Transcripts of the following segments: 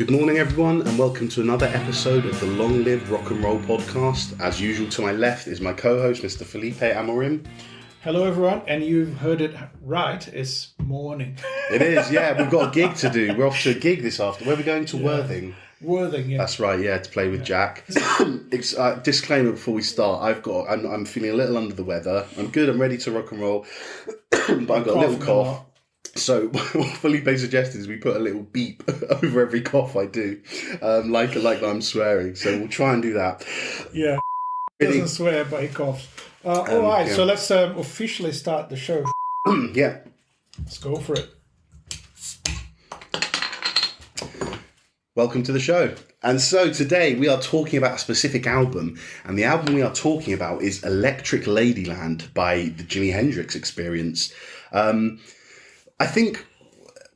Good morning, everyone, and welcome to another episode of the Long Live Rock and Roll podcast. As usual, to my left is my co-host, Mr. Felipe Amorim. Hello, everyone, and you've heard it right. It's morning. It is, yeah. We've got a gig to do. We're off to a gig this afternoon. Where are we going to? Worthing. Worthing, yeah. That's right, yeah, to play with Jack. Disclaimer before we start: I'm feeling a little under the weather. I'm good. I'm ready to rock and roll, but I've got a little cough. So what Felipe suggested is we put a little beep over every cough I do, like I'm swearing. So we'll try and do that. Yeah, he doesn't swear, but he coughs. All right, yeah. So let's officially start the show. Yeah. Let's go for it. Welcome to the show. And so today we are talking about a specific album, and the album we are talking about is Electric Ladyland by the Jimi Hendrix Experience. I think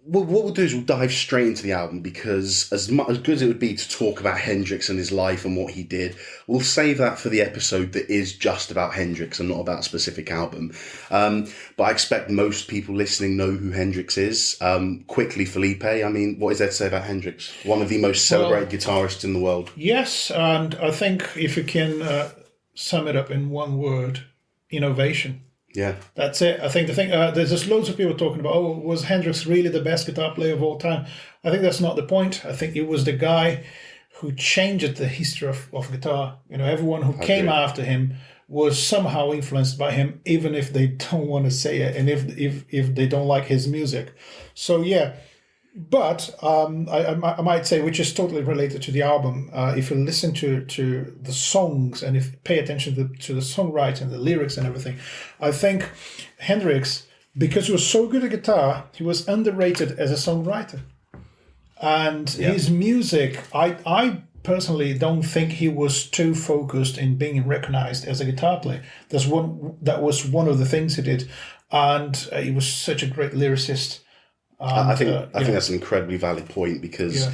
what we'll do is we'll dive straight into the album, because as good as it would be to talk about Hendrix and his life and what he did, we'll save that for the episode that is just about Hendrix and not about a specific album. But I expect most people listening know who Hendrix is. Quickly, Felipe, I mean, what is there to say about Hendrix? One of the most celebrated guitarists in the world. Yes, and I think if you can sum it up in one word, innovation. Yeah, that's it. I think there's just loads of people talking about, was Hendrix really the best guitar player of all time? I think that's not the point. I think it was the guy who changed the history of guitar. You know, everyone who came after him was somehow influenced by him, even if they don't want to say it, and if they don't like his music. So yeah. But I might say, which is totally related to the album, if you listen to the songs and if you pay attention to the songwriting, the lyrics and everything, I think Hendrix, because he was so good at guitar, he was underrated as a songwriter. And his music, I personally don't think he was too focused in being recognized as a guitar player. That was one of the things he did. And he was such a great lyricist. I think that's an incredibly valid point, because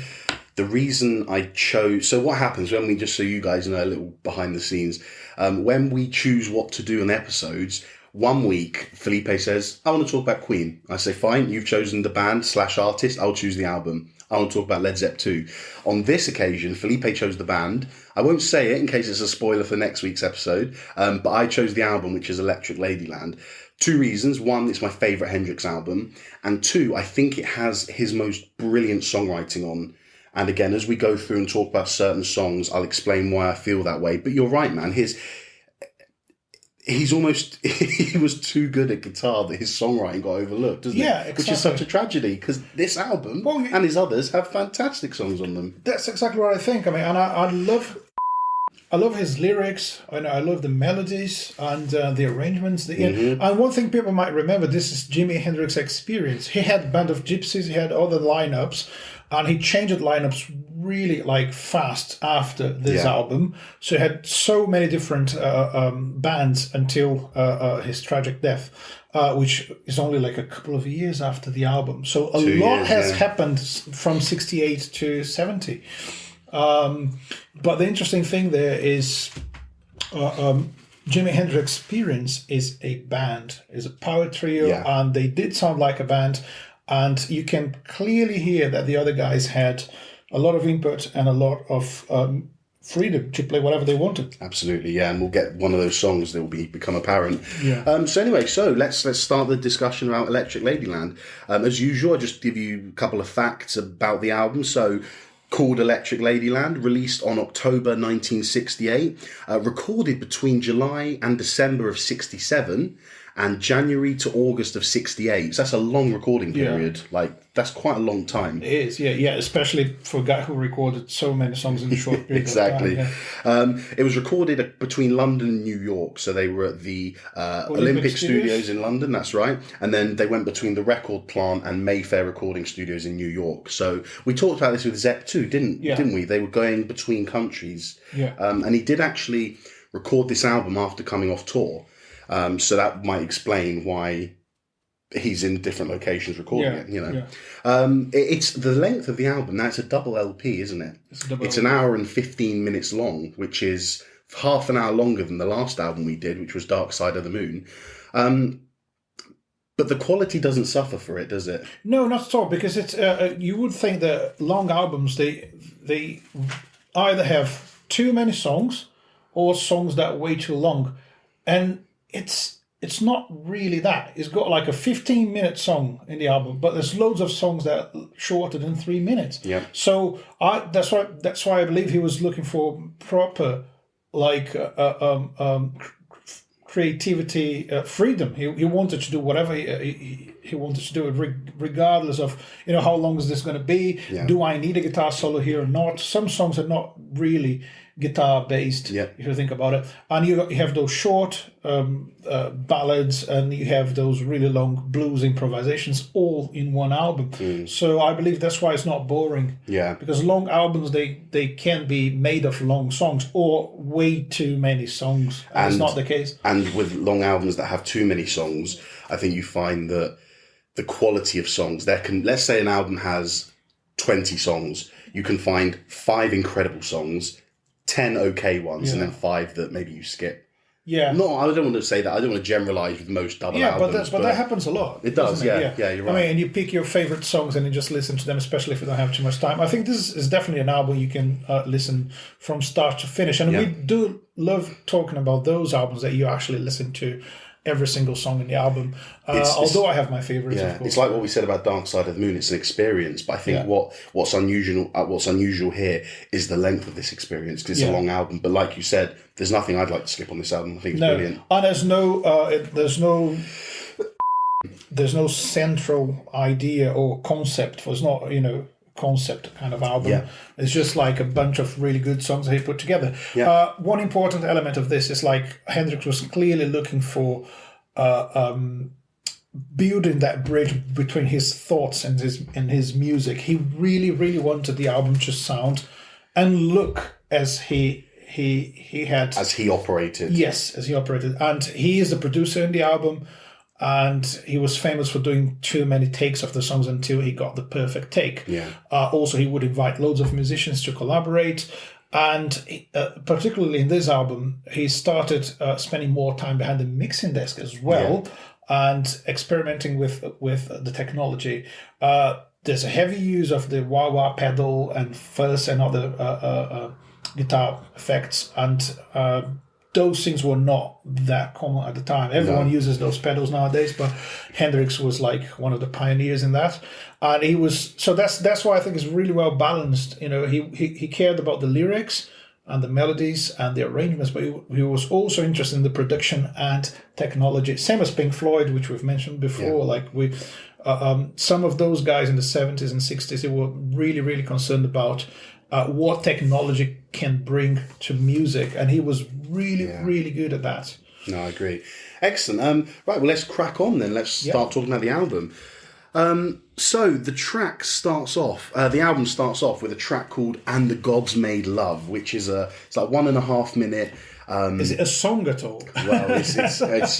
the reason I chose... So what happens when we, just so you guys know a little behind the scenes, when we choose what to do on episodes, 1 week Felipe says, I want to talk about Queen. I say, fine, you've chosen the band / artist, I'll choose the album. I want to talk about Led Zepp 2. On this occasion, Felipe chose the band. I won't say it in case it's a spoiler for next week's episode, but I chose the album, which is Electric Ladyland. 2 reasons. 1, it's my favourite Hendrix album. And 2, I think it has his most brilliant songwriting on. And again, as we go through and talk about certain songs, I'll explain why I feel that way. But you're right, man. He was too good at guitar that his songwriting got overlooked, doesn't it? Yeah, exactly. Which is such a tragedy, because this album and his others have fantastic songs on them. That's exactly what I think. I mean, and I love his lyrics, and I love the melodies and the arrangements. And one thing people might remember, this is Jimi Hendrix Experience. He had Band of Gypsies, he had other lineups, and he changed lineups really fast after this album. So he had so many different bands until his tragic death, which is only a couple of years after the album. So a lot has happened from 68 to 70. But the interesting thing there is Jimi Hendrix Experience is a band, is a power trio, and they did sound like a band, and you can clearly hear that the other guys had a lot of input and a lot of freedom to play whatever they wanted. Absolutely, yeah, and we'll get one of those songs that will become apparent. Yeah. So anyway, let's start the discussion about Electric Ladyland. As usual, I'll just give you a couple of facts about the album. So, called Electric Ladyland, released on October 1968, recorded between July and December of 67, and January to August of 68. So that's a long recording period. That's quite a long time. It is, yeah, especially for a guy who recorded so many songs in a short period exactly. of time. It was recorded between London and New York. So they were at the Olympic Studios in London, that's right. And then they went between the Record Plant and Mayfair Recording Studios in New York. So we talked about this with Zepp too, didn't we? They were going between countries. Yeah. And he did actually record this album after coming off tour. So that might explain why he's in different locations recording it, It's the length of the album. Now, it's a double LP, isn't it? It's an hour and 15 minutes long, which is half an hour longer than the last album we did, which was Dark Side of the Moon. But the quality doesn't suffer for it, does it? No, not at all, because it's you would think that long albums they either have too many songs or songs that are way too long, and it's not really that. It's got like a 15-minute song in the album, but there's loads of songs that are shorter than 3 minutes. Yeah. So that's why I believe he was looking for proper like creativity freedom. He wanted to do whatever he wanted to do it regardless of how long is this going to be. Yeah. Do I need a guitar solo here or not? Some songs are not really guitar based, if you think about it, and you have those short ballads, and you have those really long blues improvisations all in one album. So I believe that's why it's not boring. Yeah, because long albums they can be made of long songs or way too many songs, and it's not the case. And with long albums that have too many songs, I think you find that the quality of songs, let's say an album has 20 songs, you can find 5 incredible songs, 10 okay ones, and then 5 that maybe you skip. Yeah. No, I don't want to say that. I don't want to generalize with most double albums. But that happens a lot. It does, yeah, you're right. I mean, and you pick your favorite songs and you just listen to them, especially if you don't have too much time. I think this is definitely an album you can listen from start to finish. And we do love talking about those albums that you actually listen to every single song in the album. Although I have my favorites, of course. It's like what we said about Dark Side of the Moon. It's an experience, but I think what's unusual here is the length of this experience, because it's a long album. But like you said, there's nothing I'd like to skip on this album. I think it's brilliant. And there's no central idea or concept. It's not concept kind of album. Yeah. It's just like a bunch of really good songs that he put together. Yeah. One important element of this is like Hendrix was clearly looking for building that bridge between his thoughts and his music. He really, really wanted the album to sound and look as he had, as he operated. Yes, as he operated. And he is the producer in the album. And he was famous for doing too many takes of the songs until he got the perfect take. Yeah. Also, he would invite loads of musicians to collaborate. And particularly in this album, he started spending more time behind the mixing desk as well, and experimenting with the technology. There's a heavy use of the wah-wah pedal and fuzz and other guitar effects. And those things were not that common at the time. Everyone uses those pedals nowadays, but Hendrix was like one of the pioneers in that. And he was, so that's why I think it's really well balanced. He cared about the lyrics and the melodies and the arrangements, but he was also interested in the production and technology. Same as Pink Floyd, which we've mentioned before. Like some of those guys in the 70s and 60s, they were really, really concerned about what technology can bring to music, and he was really, really good at that. No, I agree. Excellent. Right, well, let's crack on then. Let's start talking about the album. So the track starts off. The album starts off with a track called "And the Gods Made Love," which is it's like 1.5 minute. Is it a song at all? Well, it's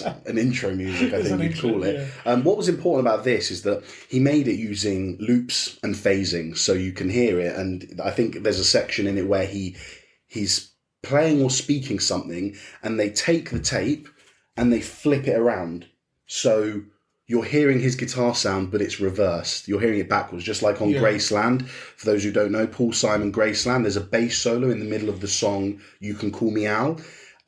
an intro music, I think you'd call it. Yeah. What was important about this is that he made it using loops and phasing, so you can hear it. And I think there's a section in it where he's playing or speaking something, and they take the tape and they flip it around. So you're hearing his guitar sound, but it's reversed. You're hearing it backwards, just like on Graceland. For those who don't know, Paul Simon, Graceland, there's a bass solo in the middle of the song, You Can Call Me Al.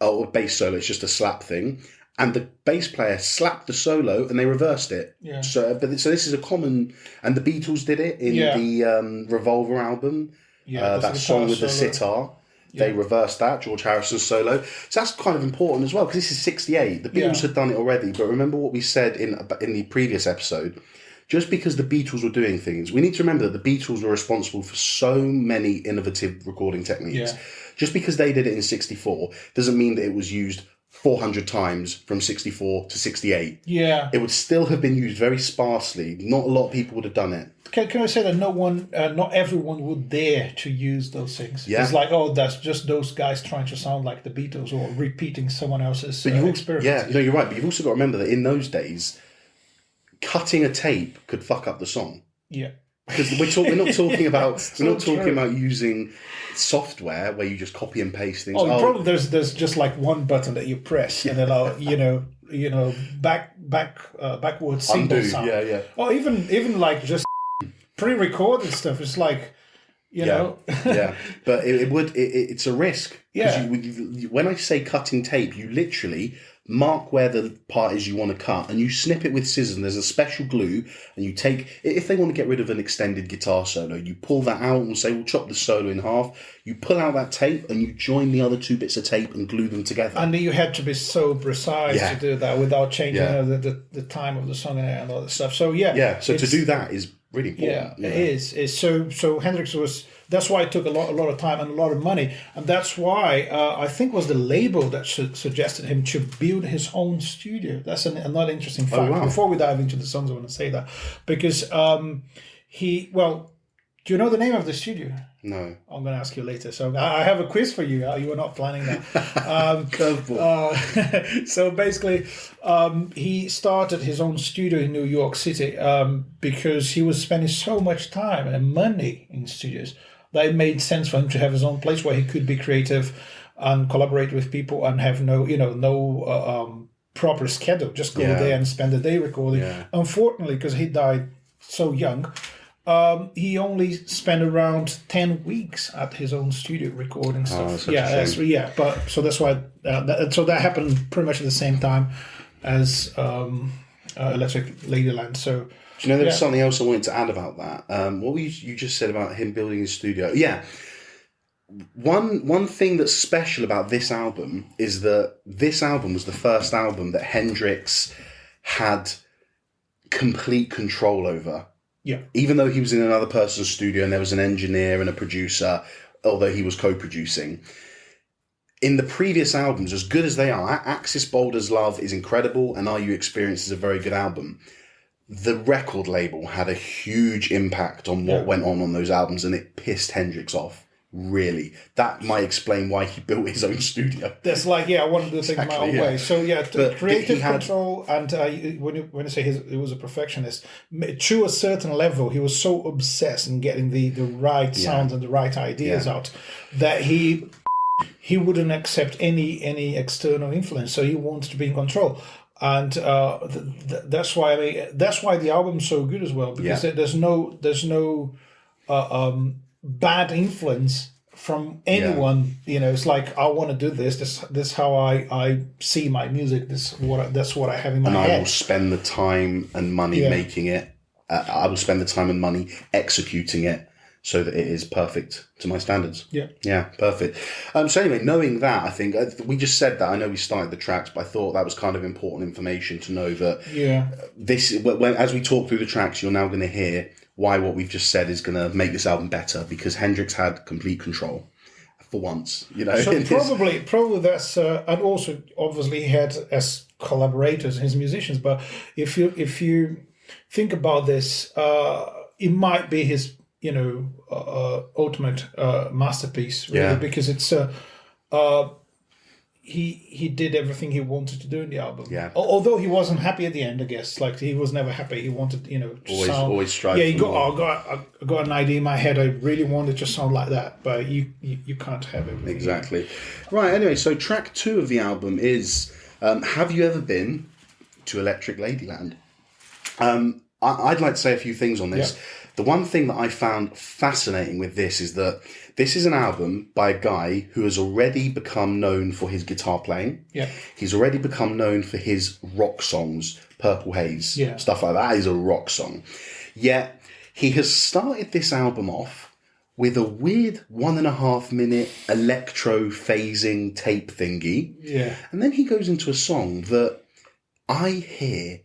Or bass solo, it's just a slap thing. And the bass player slapped the solo and they reversed it. Yeah. So this is a common, and the Beatles did it in the Revolver album. Yeah, that song with the sitar. They reversed that, George Harrison's solo. So that's kind of important as well, because this is 68. The Beatles had done it already, but remember what we said in the previous episode. Just because the Beatles were doing things, we need to remember that the Beatles were responsible for so many innovative recording techniques. Yeah. Just because they did it in 64 doesn't mean that it was used 400 times from 64 to 68. Yeah. It would still have been used very sparsely. Not a lot of people would have done it. Can I say that not everyone would dare to use those things? Yeah. It's like, that's just those guys trying to sound like the Beatles or repeating someone else's experiment. Yeah, no, you're right. But you've also got to remember that in those days, cutting a tape could fuck up the song. Yeah. Because we're not talking about using software where you just copy and paste things. Probably there's just like one button that you press and then backwards symbol sound. Yeah. Or even like just pre-recorded stuff. It's like know. Yeah, but it's a risk. Yeah. When I say cutting tape, you literally mark where the part is you want to cut, and you snip it with scissors. And there's a special glue, and you take, if they want to get rid of an extended guitar solo, you pull that out and say, we'll chop the solo in half. You pull out that tape, and you join the other two bits of tape and glue them together. And you had to be so precise to do that without changing the time of the song and all that stuff. So So to do that is really important. Yeah, it is. So Hendrix that's why it took a lot of time and a lot of money, and that's why I think it was the label that suggested him to build his own studio. That's another interesting fact. Wow. Before we dive into the songs, I want to say that because do you know the name of the studio? No. I'm going to ask you later. So I have a quiz for you. You were not planning that. Curveball. So basically, he started his own studio in New York City because he was spending so much time and money in studios that it made sense for him to have his own place where he could be creative and collaborate with people and have no proper schedule. Just go there and spend the day recording. Yeah. Unfortunately, because he died so young, he only spent around 10 weeks at his own studio recording stuff. That's why that happened pretty much at the same time as Electric Ladyland. So there was something else I wanted to add about that. What you just said about him building his studio? Yeah. One thing that's special about this album is that this album was the first album that Hendrix had complete control over. Yeah. Even though he was in another person's studio and there was an engineer and a producer, although he was co-producing. In the previous albums, as good as they are, Axis Boulder's Love is incredible and Are You Experienced is a very good album. The record label had a huge impact on what went on those albums, and it pissed Hendrix off. Really, that might explain why he built his own studio. That's like, I wanted to think my own way. So creative control, and when you say he was a perfectionist, to a certain level, he was so obsessed in getting the right sounds and the right ideas out that he wouldn't accept any external influence. So he wanted to be in control. And that's why the album's so good as well, because there's no bad influence from anyone. It's like, I want to do this is how I see my music, that's what I have in my head. And I will spend the time and money making it. I will spend the time and money executing it so that it is perfect to my standards. Yeah, perfect. So anyway, knowing that, I think we just said that. I know we started the tracks, but I thought that was kind of important information to know that this, as we talk through the tracks, you're now going to hear why what we've just said is going to make this album better, because Hendrix had complete control for once. So probably that's and also obviously he had as collaborators his musicians. But if you think about this, it might be his ultimate masterpiece, really, because it's he did everything he wanted to do in the album. Yeah. Although he wasn't happy at the end, I guess. Like, he was never happy. He wanted, always strive. Yeah, I got an idea in my head. I really wanted to sound like that, but you can't have everything. Exactly. Right. Anyway, so track 2 of the album is "Have You Ever Been to Electric Ladyland?" I'd like to say a few things on this. Yeah. The one thing that I found fascinating with this is that this is an album by a guy who has already become known for his guitar playing. Yeah. He's already become known for his rock songs, Purple Haze, stuff like that is a rock song. Yet he has started this album off with a weird 1.5 minute electro phasing tape thingy. Yeah. And then he goes into a song that I hear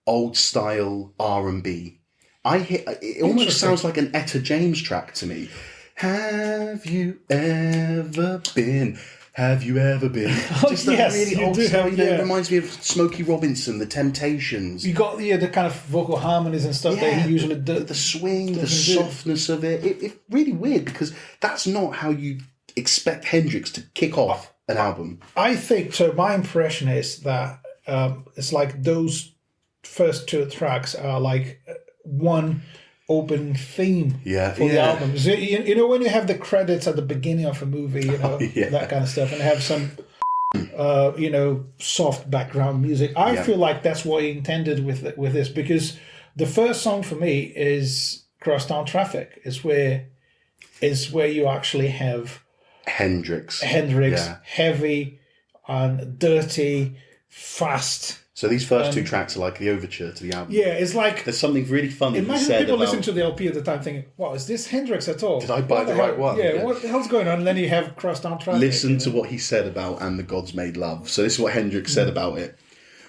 old style R&B. It almost sounds like an Etta James track to me. Have you ever been? Have you ever been? Just that really old style. It reminds me of Smokey Robinson, The Temptations. You got the kind of vocal harmonies and stuff that he usually does. The swing, the softness of it. It's really weird, because that's not how you expect Hendrix to kick off an album. I think so. My impression is that it's like those first 2 tracks are like one opening theme for the album. So, you know, when you have the credits at the beginning of a movie, you know, that kind of stuff, and have some, you know, soft background music. I feel like that's what he intended with this, because the first song for me is Crosstown Traffic. Is where you actually have Hendrix, heavy and dirty, fast. So these first two tracks are like the overture to the album. Yeah, it's like... There's something really funny imagine people listening to the LP at the time thinking, wow, is this Hendrix at all? Did I buy the right one? Yeah, what the hell's going on? And then you have Crosstown Traffic. Listen to what he said about And the Gods Made Love. So this is what Hendrix said about it.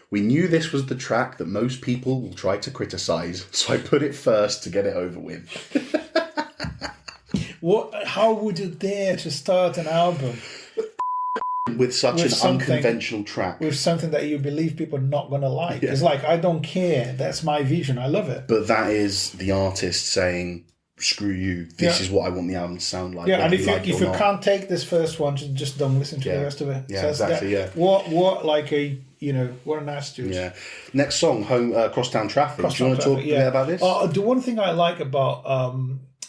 We knew this was the track that most people will try to criticise, so I put it first to get it over with. How would you dare to start an album with such an unconventional track, with something that you believe people are not going to like? It's like, I don't care, that's my vision, I love it. But that is the artist saying, screw you, this is what I want the album to sound like. And if you can't take this first one, just don't listen to the rest of it. So exactly. What like a, you know, what an attitude. Yeah. Next song, Crosstown Traffic. Do you want to talk a bit about this? The one thing I like about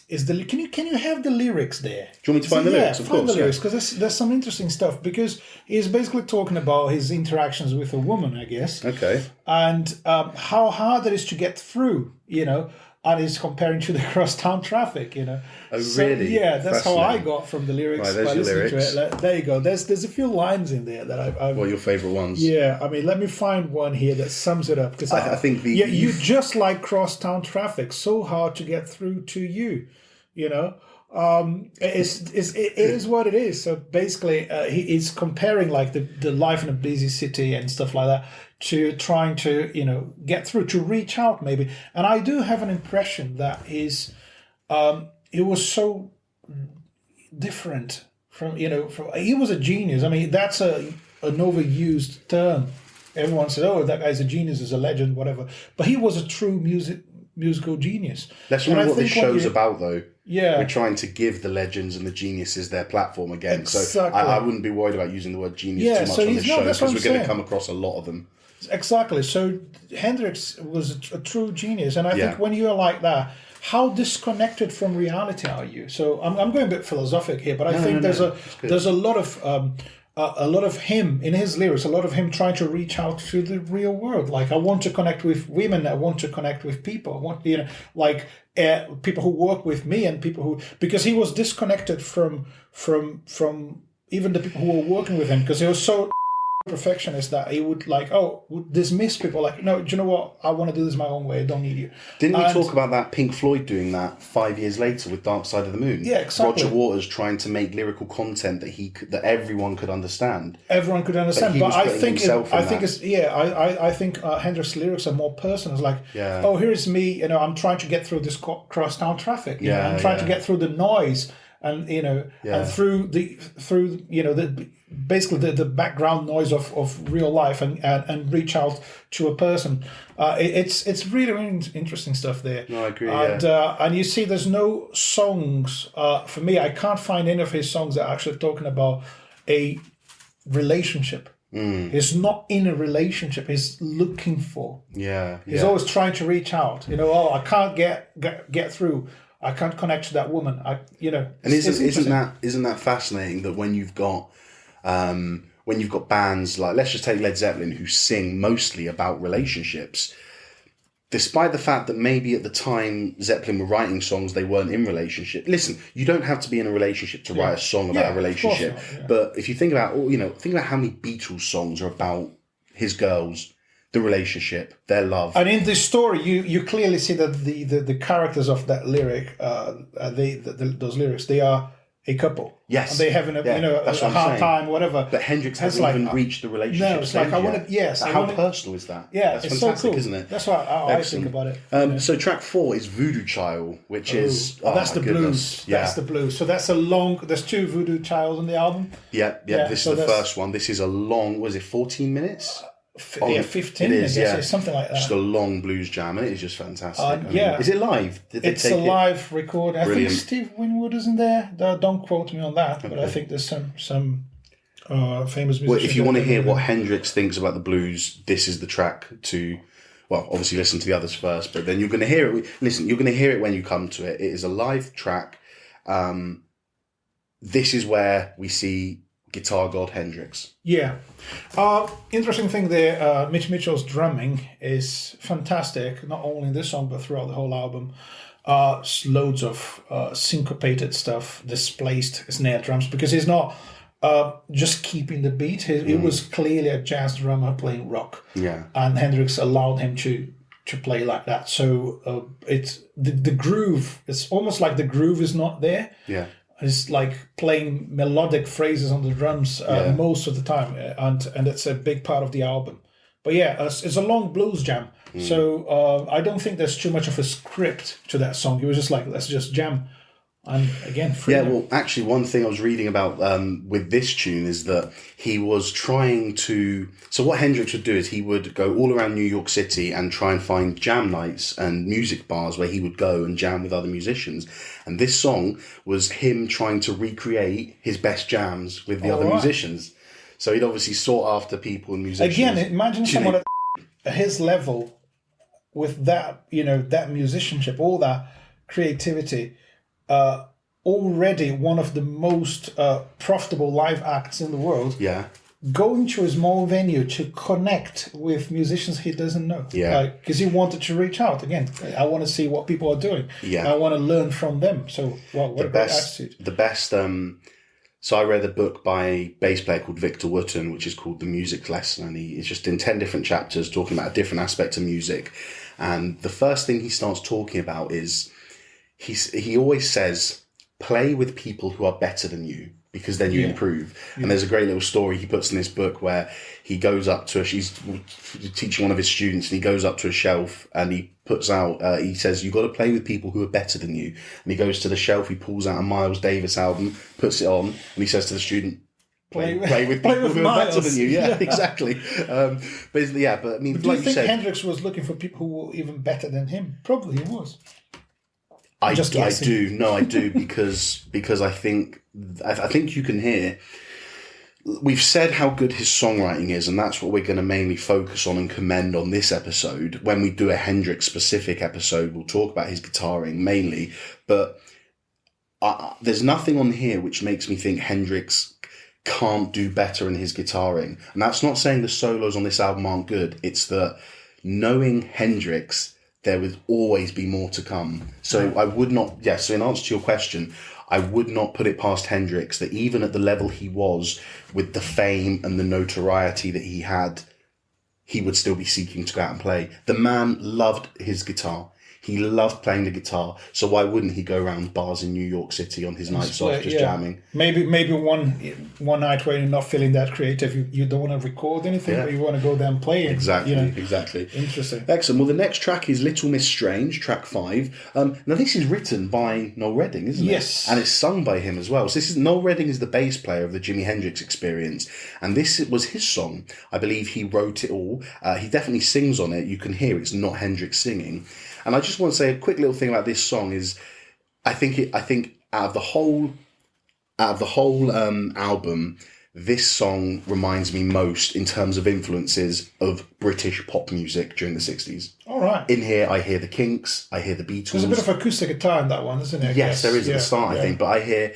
is the can you have the lyrics there? Do you want me to find the lyrics? Of course. Find the lyrics, because there's some interesting stuff, because he's basically talking about his interactions with a woman, I guess. Okay. And how hard it is to get through, you know. And he's comparing to the Crosstown Traffic, you know. Oh, really? Yeah, that's how I got from the lyrics. Right, there's your lyrics. To it. There you go. There's a few lines in there that I've... What are your favourite ones? Yeah, I mean, let me find one here that sums it up. Because I think you just like Crosstown Traffic, so hard to get through to you, you know. It is what it is. So basically, he's comparing like the life in a busy city and stuff like that to trying to, you know, get through, to reach out maybe. And I do have an impression that it was so different from, you know, he was a genius. I mean, that's an overused term. Everyone said, oh, that guy's a genius, is a legend, whatever. But he was a true musical genius. Let's remember what this show's about, though. Yeah. We're trying to give the legends and the geniuses their platform again. Exactly. So I wouldn't be worried about using the word genius too much on this show, because we're going to come across a lot of them. Exactly. So Hendrix was a true genius. And I think when you're like that, how disconnected from reality are you? So I'm going a bit philosophic here, but I think there's a lot of him in his lyrics, a lot of him trying to reach out to the real world. Like, I want to connect with women, I want to connect with people, I want, you know, like people who work with me and people who, because he was disconnected from even the people who were working with him, because he was so perfectionist that he would would dismiss people, like, no, do you know what, I want to do this my own way, I don't need you. Didn't we talk about that, Pink Floyd doing that 5 years later with Dark Side of the Moon? Yeah, exactly. Roger Waters trying to make lyrical content that everyone could understand. Everyone could understand, but I think Hendrix's lyrics are more personal. It's like, oh, here's me, you know, I'm trying to get through this Crosstown Traffic. You know, I'm trying to get through the noise, and you know, and through you know basically the background noise of real life, and reach out to a person. It's really, really interesting stuff there. No, I agree. And you see, there's no songs for me. I can't find any of his songs that are actually talking about a relationship. He's not in a relationship. He's looking for. He's always trying to reach out. You know, oh, I can't get through. I can't connect to that woman. And isn't that fascinating that when you've got bands like, let's just take Led Zeppelin, who sing mostly about relationships, despite the fact that maybe at the time Zeppelin were writing songs, they weren't in relationship. Listen, you don't have to be in a relationship to write a song about a relationship. But if you think about, how many Beatles songs are about his girls, the relationship, their love. And in this story, you clearly see that the characters of that lyric, those lyrics, they are a couple. Yes. And they having a hard time, whatever. But Hendrix hasn't even reached the relationship. No, it's like, how personal is that? Yeah, that's fantastic, so cool. Isn't it? That's what I think about it. So track 4 is Voodoo Child, which is... that's the blues. Yeah. That's the blues. So that's a long... There's 2 Voodoo Child on the album. Yeah. This is the first one. This is a long... Was it 14 minutes? 15 minutes, something like that. Just a long blues jam, and it is just fantastic. Is it live? It's a live recording. I think Steve Winwood is in there. Don't quote me on that, but I think there's some famous musicians. Well, if you want to hear what Hendrix thinks about the blues, this is the track to... well, obviously listen to the others first, but then you're going to hear it. Listen, you're going to hear it when you come to it. It is a live track. This is where we see guitar god Hendrix. Yeah. Interesting thing there, Mitch Mitchell's drumming is fantastic, not only in this song, but throughout the whole album. Loads of syncopated stuff, displaced snare drums, because he's not just keeping the beat. He was clearly a jazz drummer playing rock. Yeah. And Hendrix allowed him to play like that. So it's the groove, it's almost like the groove is not there. Yeah. It's like playing melodic phrases on the drums most of the time, and it's a big part of the album. But yeah, it's a long blues jam, so I don't think there's too much of a script to that song. He was just like, let's just jam, and again, freedom. Yeah, well, actually, one thing I was reading about with this tune is that he was trying to... So what Hendrix would do is he would go all around New York City and try and find jam nights and music bars where he would go and jam with other musicians. And this song was him trying to recreate his best jams with the other musicians. So he'd obviously sought after people and musicians. Again, imagine someone at his level with that, that musicianship, all that creativity, already one of the most profitable live acts in the world. Yeah. Going to a small venue to connect with musicians he doesn't know. Yeah. Because he wanted to reach out. Again, I want to see what people are doing. Yeah. I want to learn from them. So, what a great attitude. The best... So I read a book by a bass player called Victor Wooten, which is called The Music Lesson, and he's just in 10 different chapters talking about a different aspect of music. And the first thing he starts talking about is he always says, play with people who are better than you, because then you improve. And there's a great little story he puts in this book where he goes up to he's teaching one of his students, and he goes up to a shelf and he puts out, he says, you've got to play with people who are better than you. And he goes to the shelf, he pulls out a Miles Davis album, puts it on, and he says to the student, play with people who are better than you. Yeah, exactly. But I mean, do you think Hendrix was looking for people who were even better than him? Probably he was. I do because I think you can hear. We've said how good his songwriting is, and that's what we're going to mainly focus on and commend on this episode. When we do a Hendrix specific episode, we'll talk about his guitaring mainly, but there's nothing on here which makes me think Hendrix can't do better in his guitaring. And that's not saying the solos on this album aren't good. It's that knowing Hendrix, there would always be more to come. So I would not, so in answer to your question, I would not put it past Hendrix that even at the level he was, with the fame and the notoriety that he had, he would still be seeking to go out and play. The man loved his guitar. He loved playing the guitar, so why wouldn't he go around bars in New York City on his nights off just jamming? Maybe one night where you're not feeling that creative, you don't want to record anything, but you want to go there and play it. Exactly. Interesting. Excellent. Well, the next track is Little Miss Strange, track 5. Now, this is written by Noel Redding, isn't it? Yes. And it's sung by him as well. So Noel Redding is the bass player of the Jimi Hendrix Experience, and this was his song. I believe he wrote it all. He definitely sings on it. You can hear it's not Hendrix singing. And I just want to say a quick little thing about this song is, I think out of the whole album, this song reminds me most in terms of influences of British pop music during the 60s. All right. In here, I hear the Kinks, I hear the Beatles. There's a bit of acoustic guitar in that one, isn't there? Yes, there is at the start, I think. But I hear,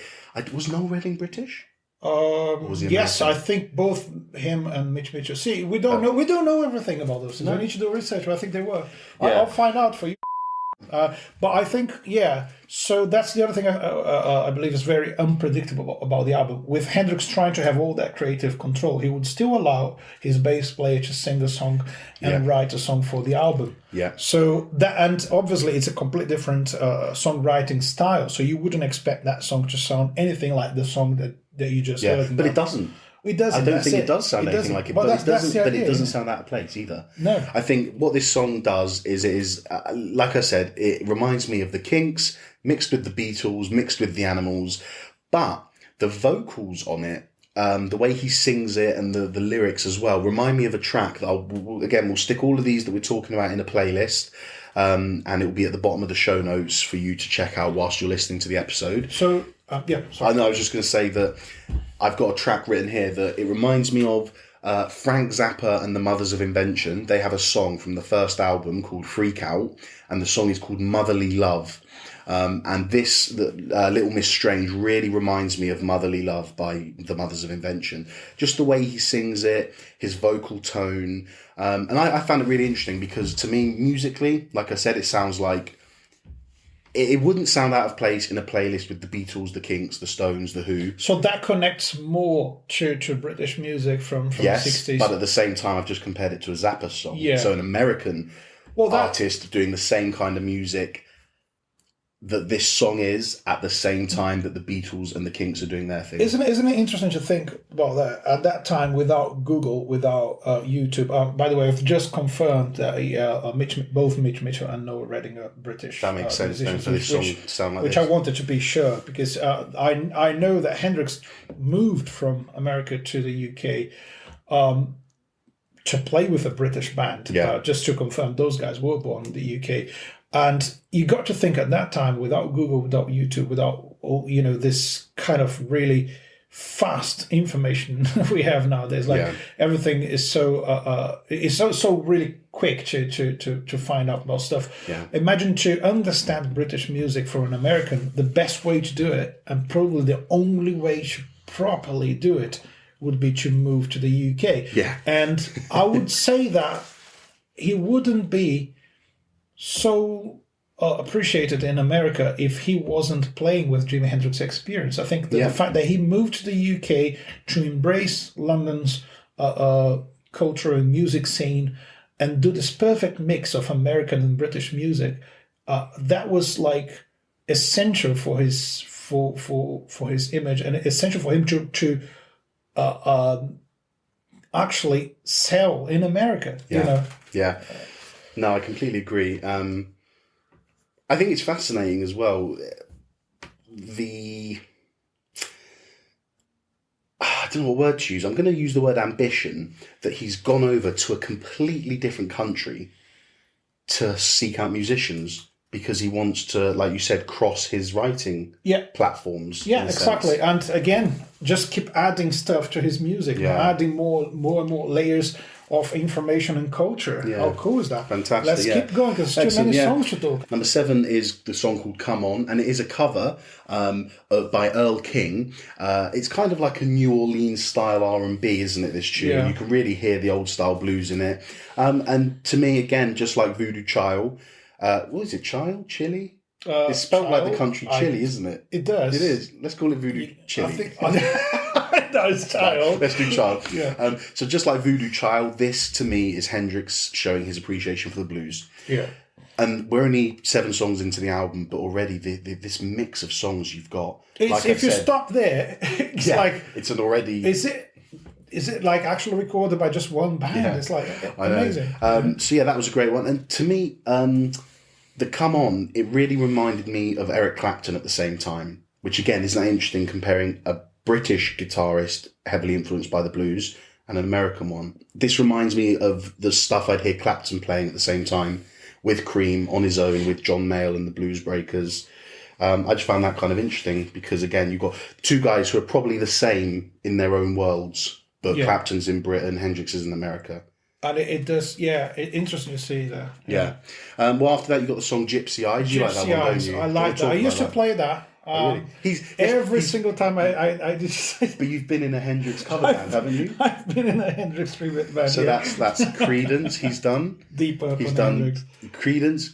was Noel Redding British? Yes, I think both him and Mitch Mitchell. See, we don't know everything about those things. We need to do research, but I think they were. I'll find out for you. But I think, so that's the other thing I believe is very unpredictable about the album. With Hendrix trying to have all that creative control, he would still allow his bass player to sing the song and write a song for the album. Yeah. So and obviously it's a completely different songwriting style. So you wouldn't expect that song to sound anything like the song that you just heard. But it doesn't. It doesn't. I don't think it does sound anything like it, but it doesn't sound out of place either. No. I think what this song does is like I said, it reminds me of the Kinks, mixed with the Beatles, mixed with the Animals, but the vocals on it, the way he sings it and the lyrics as well, remind me of a track that we'll stick all of these that we're talking about in a playlist, and it will be at the bottom of the show notes for you to check out whilst you're listening to the episode. So, I know, I was just going to say that I've got a track written here that it reminds me of Frank Zappa and the Mothers of Invention, they have a song from the first album called Freak Out, and the song is called Motherly Love. And this, Little Miss Strange, really reminds me of Motherly Love by the Mothers of Invention. Just the way he sings it, his vocal tone. And I found it really interesting because to me, musically, like I said, it sounds like it wouldn't sound out of place in a playlist with the Beatles, the Kinks, the Stones, the Who. So that connects more to British music from the 60s. But at the same time, I've just compared it to a Zappa song. Yeah. So an American artist doing the same kind of music that this song is at the same time that the Beatles and the Kinks are doing their thing. Isn't it interesting to think about that? At that time, without Google, without YouTube. By the way, I've just confirmed that both Mitch Mitchell and Noel Redding are British. That makes sense then for this song to sound like which this. I wanted to be sure, because I know that Hendrix moved from America to the UK to play with a British band. Yeah. Just to confirm, those guys were born in the UK. And you got to think at that time, without Google, without YouTube, without this kind of really fast information we have nowadays, everything is so really quick to find out about stuff. Yeah. Imagine to understand British music for an American, the best way to do it, and probably the only way to properly do it, would be to move to the UK. Yeah. And I would say that he wouldn't be so appreciated in America if he wasn't playing with Jimi Hendrix Experience. I think that the fact that he moved to the UK to embrace London's culture and music scene and do this perfect mix of American and British music, that was like essential for his for his image, and essential for him to actually sell in America. Yeah. No, I completely agree. I think it's fascinating as well. I don't know what word to use. I'm going to use the word ambition, that he's gone over to a completely different country to seek out musicians because he wants to, like you said, cross his writing platforms. Yeah, exactly. And again, just keep adding stuff to his music, adding more and more layers of information and culture. Yeah. How cool is that? Fantastic. Let's keep going, because there's too many songs to talk. Number 7 is the song called Come On, and it is a cover by Earl King. It's kind of like a New Orleans style R&B, isn't it, this tune? Yeah. You can really hear the old style blues in it. And to me, again, just like Voodoo Child, what is it, Child? Chili? It's spelled like the country Chile, isn't it? It does. It is. Let's call it Voodoo Chili. No, it's Child. Let's do Child. Yeah. So just like Voodoo Child, this to me is Hendrix showing his appreciation for the blues. Yeah. And we're only 7 songs into the album, but already this mix of songs you've got. If you stop there, it's like it's an already. Is it like actually recorded by just one band? Yeah. It's like amazing. So yeah, that was a great one. And to me, the Come On, it really reminded me of Eric Clapton at the same time, which again isn't that interesting comparing a British guitarist heavily influenced by the blues and an American one. This reminds me of the stuff I'd hear Clapton playing at the same time with Cream on his own, with John Mayall and the Blues Breakers. I just found that kind of interesting because, again, you've got 2 guys who are probably the same in their own worlds, but Clapton's in Britain, Hendrix is in America. And it does, it's interesting to see that. Yeah. Well, after that, you got the song Gypsy Eyes. You like that one, don't you? I like that. I used to play that. Really? Every single time I did. But you've been in a Hendrix cover band, haven't you? I've been in a Hendrix tribute band. So that's Creedence. He's done. Deep Purple. He's done Hendrix. Creedence.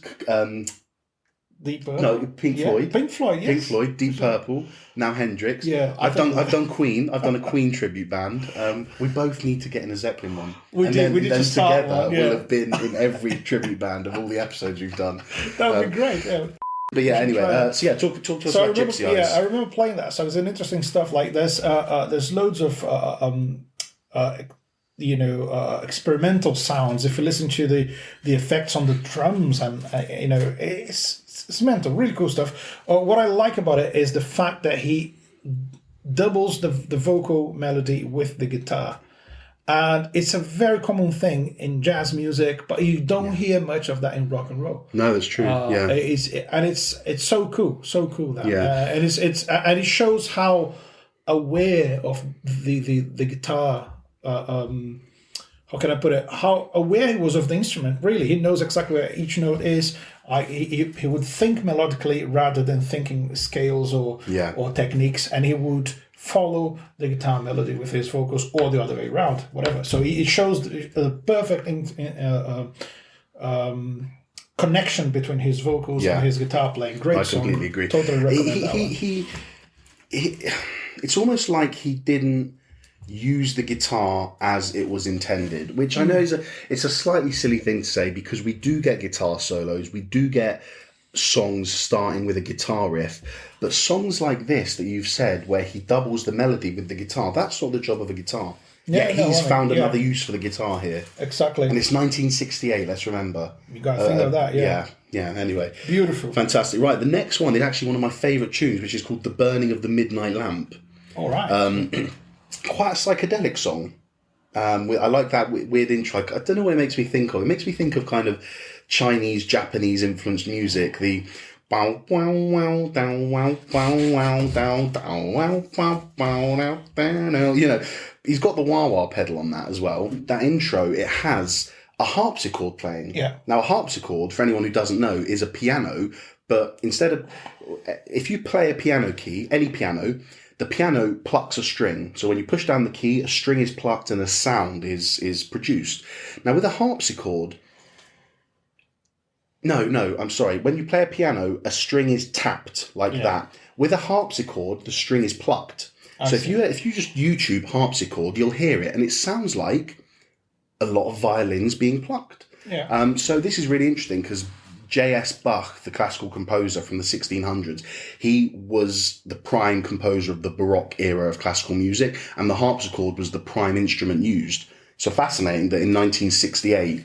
Deep Purple. No, Pink Floyd. Pink Floyd. Yes. Pink Floyd. Deep Purple. Now Hendrix. Yeah. I've done Queen. I've done a Queen tribute band. We both need to get in a Zeppelin one. We did to start together one, we'll have been in every tribute band of all the episodes we've done. That would be great. Yeah. But yeah, anyway, talk to us about Gypsy Eyes. Yeah, I remember playing that. So it's an interesting stuff. Like there's loads of experimental sounds. If you listen to the effects on the drums, and it's mental, really cool stuff. What I like about it is the fact that he doubles the vocal melody with the guitar. And it's a very common thing in jazz music, but you don't hear much of that in rock and roll. No, that's true. It's so cool that. Yeah. And it shows how aware of the guitar how can I put it? How aware he was of the instrument. Really, he knows exactly where each note is. He would think melodically rather than thinking scales or techniques, and he would follow the guitar melody with his vocals, or the other way around, whatever. So it shows the perfect connection between his vocals and his guitar playing. Great song. I completely agree. Totally recommend that one. It's almost like he didn't use the guitar as it was intended, which I know it's a slightly silly thing to say, because we do get guitar solos, we do get songs starting with a guitar riff, but songs like this that you've said where he doubles the melody with the guitar, that's not the job of a guitar. He's found another use for the guitar here. Exactly. And it's 1968, let's remember. You got to think of that, anyway. Beautiful. Fantastic. Right, the next one is actually one of my favourite tunes, which is called The Burning of the Midnight Lamp. All right. Quite a psychedelic song. I like that weird intro. I don't know what it makes me think of. It makes me think of kind of Chinese, Japanese influenced music. The bow wow wow down wow wow wow down down wow wow wow down. You know, he's got the wah wah pedal on that as well. That intro, it has a harpsichord playing. Yeah. Now, a harpsichord, for anyone who doesn't know, is a piano, but if you play a piano key, any piano, the piano plucks a string. So when you push down the key, a string is plucked and a sound is produced. Now, with a harpsichord, I'm sorry. When you play a piano, a string is tapped like that. With a harpsichord, the string is plucked. So if you just YouTube harpsichord, you'll hear it, and it sounds like a lot of violins being plucked. Yeah. So this is really interesting because J.S. Bach, the classical composer from the 1600s, he was the prime composer of the Baroque era of classical music, and the harpsichord was the prime instrument used. So fascinating that in 1968,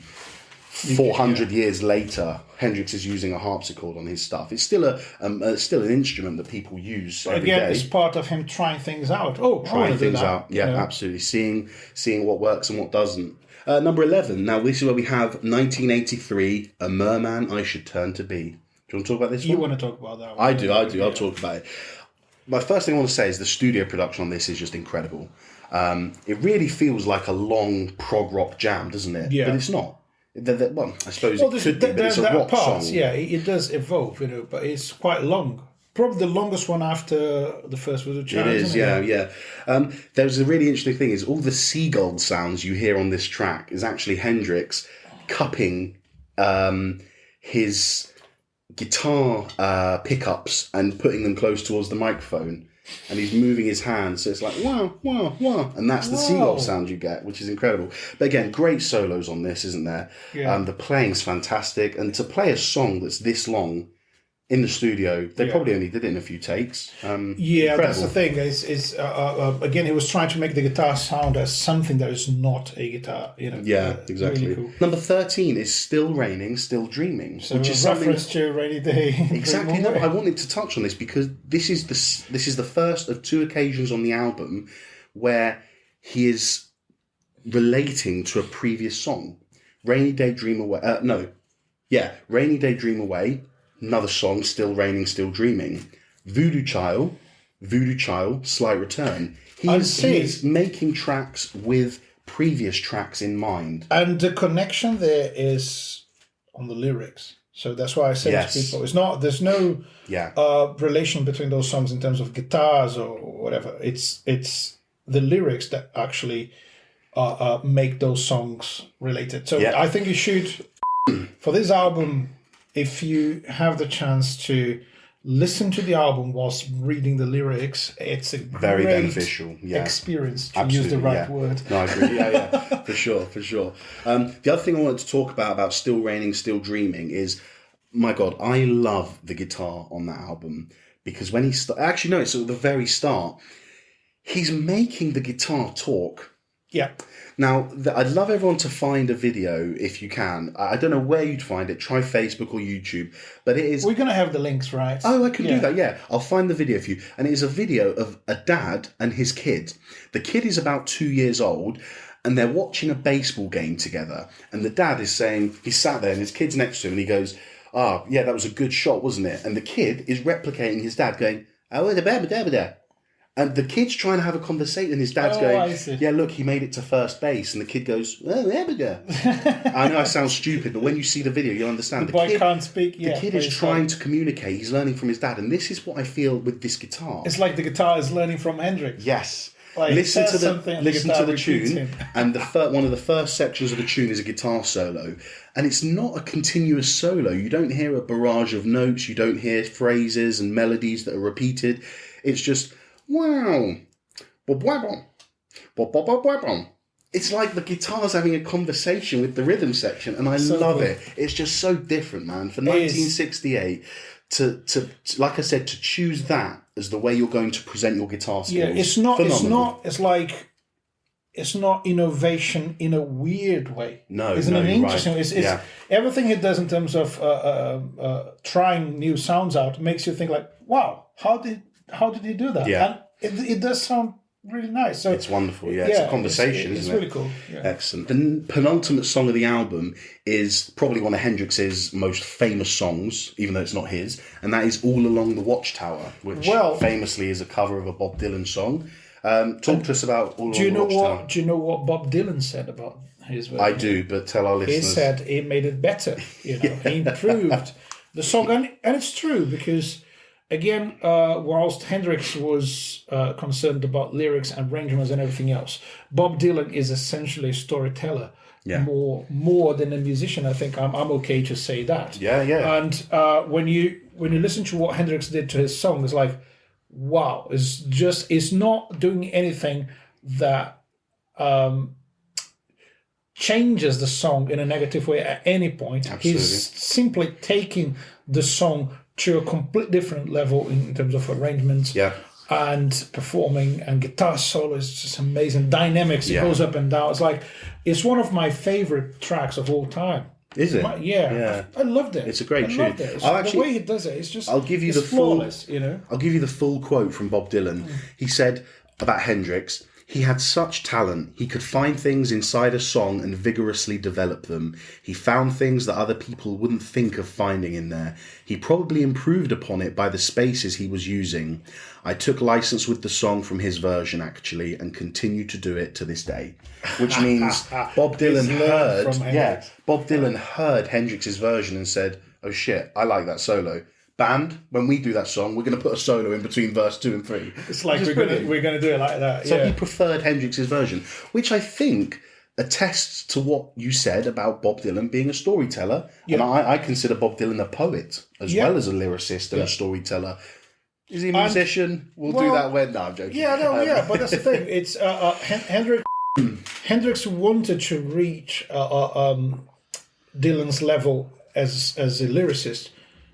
400 years later, Hendrix is using a harpsichord on his stuff. It's still an instrument that people use every day. It's part of him trying things out. Trying things out. Yeah, absolutely. Seeing what works and what doesn't. Number 11. Now, this is where we have 1983, A Merman I Should Turn to Be. Do you want to talk about this one? You want to talk about that one? I do. I'll talk about it. My first thing I want to say is the studio production on this is just incredible. It really feels like a long prog rock jam, doesn't it? Yeah. But it's not. Well, I suppose it could be, but it's a rock song. Yeah, it does evolve, but it's quite long. Probably the longest one after the first was a child. It is, yeah. There's a really interesting thing is all the seagull sounds you hear on this track is actually Hendrix cupping his guitar pickups and putting them close towards the microphone. And he's moving his hands, so it's like, wah, wah, wah. And that's the seagull sound you get, which is incredible. But again, great solos on this, isn't there? Yeah. The playing's fantastic. And to play a song that's this long in the studio, they probably only did it in a few takes. Incredible. That's the thing. Again, he was trying to make the guitar sound as something that is not a guitar. Yeah, exactly. Really cool. Number 13 is Still Raining, Still Dreaming. So which is reference to Rainy Day. Exactly. No, I wanted to touch on this because this is the first of two occasions on the album where he is relating to a previous song. Rainy Day, Dream Away. Rainy Day, Dream Away. Another song, Still Raining, Still Dreaming. Voodoo Child, Slight Return. He's making tracks with previous tracks in mind. And the connection there is on the lyrics. So that's why I say to people, there's no relation between those songs in terms of guitars or whatever. It's the lyrics that actually make those songs related. So I think you should, for this album, if you have the chance to listen to the album whilst reading the lyrics, it's a very great beneficial experience, to use the right word. No, I agree. Yeah, for sure. The other thing I wanted to talk about Still Raining, Still Dreaming is, my God, I love the guitar on that album because when it's at the very start, he's making the guitar talk. Yeah. Now, I'd love everyone to find a video if you can. I don't know where you'd find it. Try Facebook or YouTube. But it is... We're going to have the links, right? Oh, I can do that, yeah. I'll find the video for you. And it is a video of a dad and his kid. The kid is about 2 years old, and they're watching a baseball game together. And the dad is saying... He's sat there, and his kid's next to him, and he goes, that was a good shot, wasn't it? And the kid is replicating his dad, going, oh, da. And the kid's trying to have a conversation, and his dad's going, yeah, look, he made it to first base. And the kid goes, oh, there we go. I know I sound stupid, but when you see the video, you'll understand. The boy can't speak. The kid is trying to communicate. He's learning from his dad. And this is what I feel with this guitar. It's like the guitar is learning from Hendrix. Yes. Like, listen to the tune, and one of the first sections of the tune is a guitar solo, and it's not a continuous solo. You don't hear a barrage of notes. You don't hear phrases and melodies that are repeated. It's just wow, it's like the guitar's having a conversation with the rhythm section, and I love it. It's just so different, man. For 1968. To like I said, to choose that as the way you're going to present your guitar skills. Yeah, it's not innovation in a weird way. No, isn't it interesting? Right. It's everything it does in terms of trying new sounds out makes you think like, wow, how did he do that? Yeah. And it does sound really nice. So it's wonderful. Yeah, it's a conversation. It's isn't really it? cool. Yeah. Excellent. The penultimate song of the album is probably one of Hendrix's most famous songs, even though it's not his, and that is "All Along the Watchtower," which famously is a cover of a Bob Dylan song. Talk to us about "All Along the Watchtower." Do you know what Bob Dylan said about his version? I do, but tell our listeners. He said he made it better. He improved the song, and it's true because. Again, whilst Hendrix was concerned about lyrics and arrangements and everything else, Bob Dylan is essentially a storyteller more than a musician. I think I'm okay to say that. Yeah. And when you listen to what Hendrix did to his song, it's like, wow! It's not doing anything that changes the song in a negative way at any point. Absolutely. He's simply taking the song to a complete different level in terms of arrangements and performing, and guitar solo is just amazing. Dynamics, it goes up and down. It's one of my favorite tracks of all time. Is it? I loved it. It's a great tune. The way he does it, it's just I'll give you flawless, I'll give you the full quote from Bob Dylan. He said about Hendrix, "He had such talent. He could find things inside a song and vigorously develop them. He found things that other people wouldn't think of finding in there. He probably improved upon it by the spaces he was using. I took license with the song from his version, actually, and continue to do it to this day." Which means Bob Dylan heard Hendrix's version and said, "Oh shit, I like that solo. Band, when we do that song, we're going to put a solo in between verse 2 and 3. It's like we're going to do it like that. So he preferred Hendrix's version, which I think attests to what you said about Bob Dylan being a storyteller. Yeah. And I consider Bob Dylan a poet as well as a lyricist and a storyteller. Is he a musician? We'll do that when... No, I'm joking. But that's the thing. It's Hendrix wanted to reach Dylan's level as a lyricist.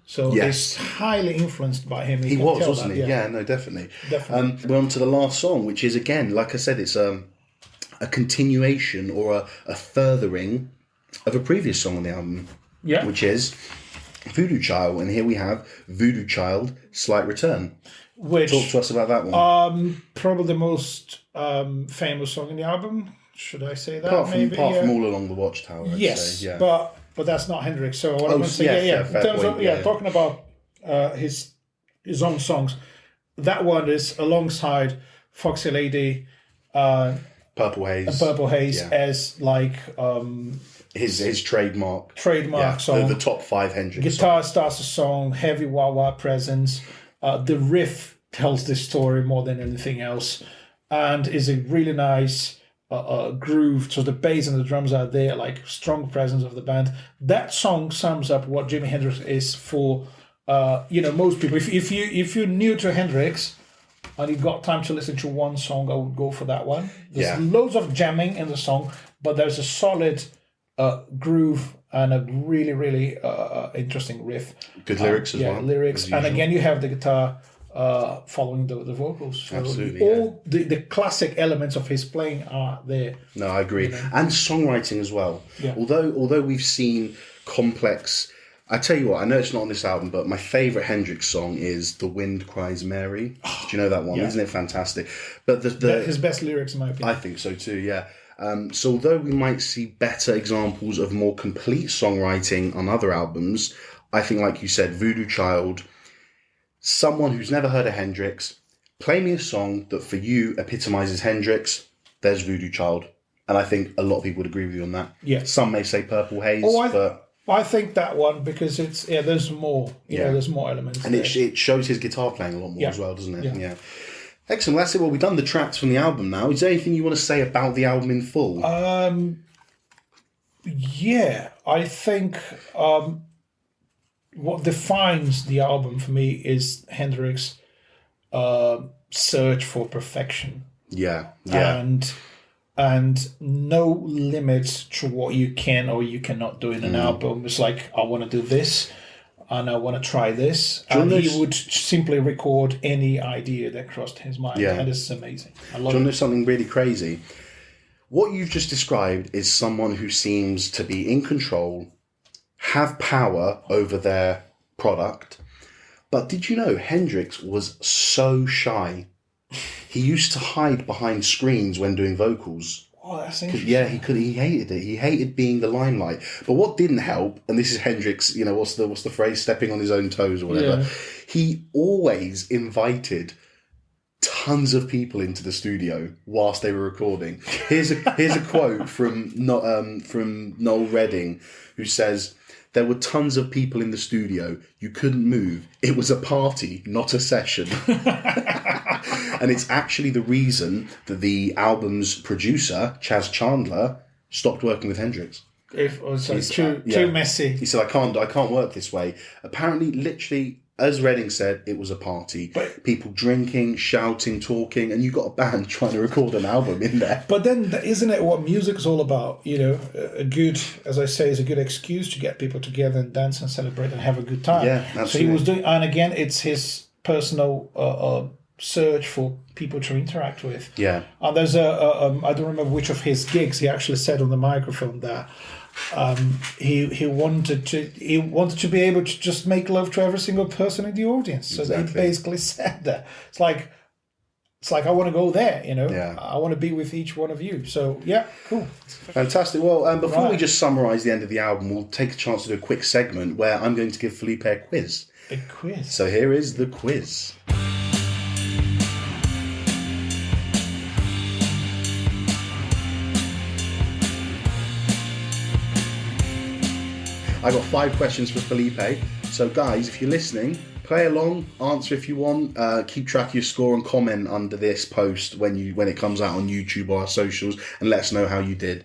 So it's highly influenced by him. He was, wasn't he? Yeah, no, definitely. We're on to the last song, which is, again, like I said, it's a continuation or a furthering of a previous song on the album, which is Voodoo Child. And here we have Voodoo Child, Slight Return. Talk to us about that one. Probably the most famous song in the album. Should I say that? Apart from All Along the Watchtower, I'd say. But that's not Hendrix. So what I'm going to say, in terms of talking about his own songs, that one is alongside Foxy Lady, Purple Haze, as like his trademark song. The top 5 Hendrix. Guitar starts the song, heavy wah-wah presence. The riff tells this story more than anything else, and is a really nice. Groove, so the bass and the drums are there, like strong presence of the band. That song sums up what Jimi Hendrix is for most people. If you're new to Hendrix and you've got time to listen to one song, I would go for that one. There's loads of jamming in the song, but there's a solid groove and a really, really interesting riff. Good lyrics as well. Lyrics, and again you have the guitar following the vocals. So absolutely. The classic elements of his playing are there. No, I agree. And songwriting as well. Yeah. Although we've seen complex... I tell you what, I know it's not on this album, but my favourite Hendrix song is The Wind Cries Mary. Do you know that one? Isn't it fantastic? But his best lyrics, in my opinion. I think so too, yeah. So although we might see better examples of more complete songwriting on other albums, I think, like you said, Voodoo Child... Someone who's never heard of Hendrix, play me a song that for you epitomizes Hendrix. There's Voodoo Child. And I think a lot of people would agree with you on that. Yeah. Some may say Purple Haze, but I think that one because it's there's more. There's more elements. And it shows his guitar playing a lot more as well, doesn't it? Yeah. Excellent. That's it. Well, we've done the tracks from the album now. Is there anything you want to say about the album in full? Yeah, I think what defines the album for me is Hendrix's search for perfection. Yeah. And no limits to what you can or you cannot do in an album. It's like, I want to do this and I want to try this. And he would simply record any idea that crossed his mind. Yeah. And it's amazing. I love it. There's something really crazy. What you've just described is someone who seems to be in control, have power over their product. But did you know Hendrix was so shy? He used to hide behind screens when doing vocals. Oh, that's interesting. Yeah, he hated it. He hated being the limelight. But what didn't help, and this is Hendrix, what's the phrase, stepping on his own toes or whatever. Yeah. He always invited tons of people into the studio whilst they were recording. Here's a quote from Noel Redding, who says, "There were tons of people in the studio. You couldn't move. It was a party, not a session." And it's actually the reason that the album's producer, Chaz Chandler, stopped working with Hendrix. Too messy. He said, I can't work this way. Apparently, literally, as Redding said, it was a party. But people drinking, shouting, talking, and you got a band trying to record an album in there. But then, isn't it what music's all about? A good, as I say, is a good excuse to get people together and dance and celebrate and have a good time. Yeah, absolutely. So he was doing, and again, it's his personal search for people to interact with. Yeah. And there's I don't remember which of his gigs he actually said on the microphone that he wanted to be able to just make love to every single person in the audience. So he basically said that it's like I want to go there, Yeah. I want to be with each one of you. So yeah, cool, fantastic. Well, before we just summarise the end of the album, we'll take a chance to do a quick segment where I'm going to give Felipe a quiz. A quiz. So here is the quiz. I got 5 questions for Felipe. So guys, if you're listening, play along, answer if you want, keep track of your score and comment under this post when it comes out on YouTube or our socials, and let us know how you did.